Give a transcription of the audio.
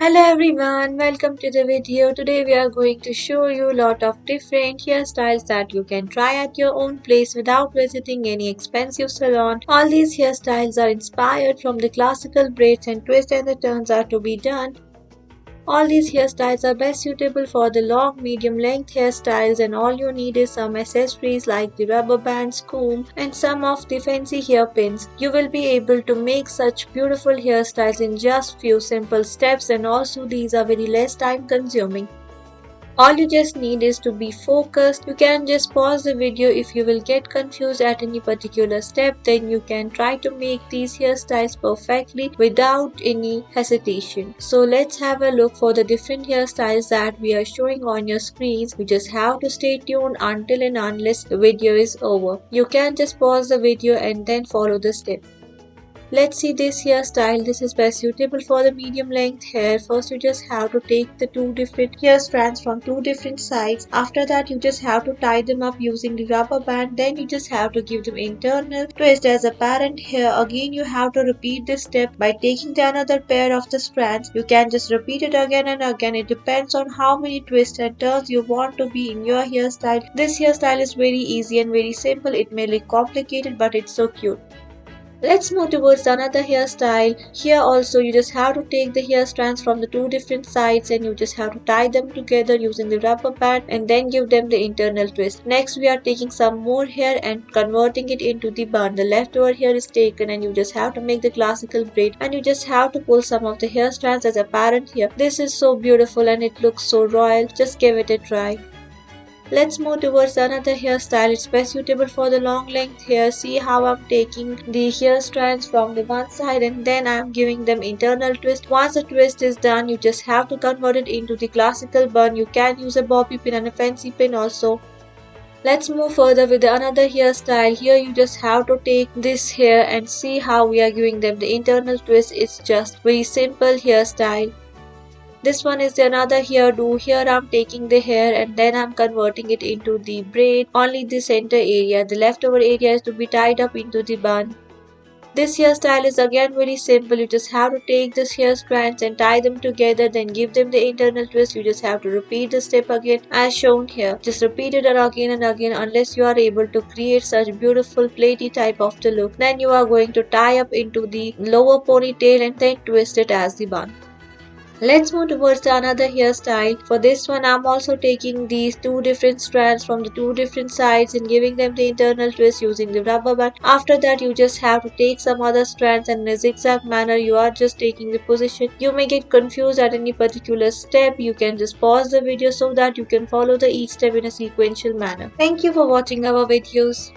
Hello everyone, welcome to the video. Today we are going to show you a lot of different hairstyles that you can try at your own place without visiting any expensive salon. All these hairstyles are inspired from the classical braids and twists and the turns are to be done. All these hairstyles are best suitable for the long, medium length hairstyles and all you need is some accessories like the rubber bands, comb and some of the fancy hairpins. You will be able to make such beautiful hairstyles in just few simple steps and also these are very less time consuming. All you just need is to be focused. You can just pause the video if you will get confused at any particular step. Then you can try to make these hairstyles perfectly without any hesitation. So let's have a look for the different hairstyles that we are showing on your screens. You just have to stay tuned until and unless the video is over. You can just pause the video and then follow the step. Let's see this hairstyle. This is best suitable for the medium length hair. First you just have to take the two different hair strands from two different sides. After that you just have to tie them up using the rubber band. Then you just have to give them internal twist as apparent here. Again you have to repeat this step by taking the another pair of the strands. You can just repeat it again and again. It depends on how many twists and turns you want to be in your hairstyle. This hairstyle is very easy and very simple. It may look complicated but it's so cute. Let's move towards another hairstyle. Here also you just have to take the hair strands from the two different sides and you just have to tie them together using the rubber band and then give them the internal twist. Next we are taking some more hair and converting it into the bun. The leftover hair is taken and you just have to make the classical braid and you just have to pull some of the hair strands as apparent here. This is so beautiful and it looks so royal. Just give it a try. Let's move towards another hairstyle. It's best suitable for the long length hair. See how I'm taking the hair strands from the one side and then I'm giving them internal twist. Once the twist is done, you just have to convert it into the classical bun. You can use a bobby pin and a fancy pin also. Let's move further with another hairstyle. Here you just have to take this hair and see how we are giving them the internal twist. It's just very simple hairstyle. This one is another hairdo. Here I'm taking the hair and then I'm converting it into the braid. Only the center area. The leftover area is to be tied up into the bun. This hairstyle is again very simple. You just have to take this hair strands and tie them together, then give them the internal twist. You just have to repeat the step again as shown here. Just repeat it again and again unless you are able to create such beautiful plaity type of the look. Then you are going to tie up into the lower ponytail and then twist it as the bun. Let's move towards another hairstyle. For this one, I'm also taking these two different strands from the two different sides and giving them the internal twist using the rubber band. After that, you just have to take some other strands and in a zigzag manner, you are just taking the position. You may get confused at any particular step. You can just pause the video so that you can follow the each step in a sequential manner. Thank you for watching our videos.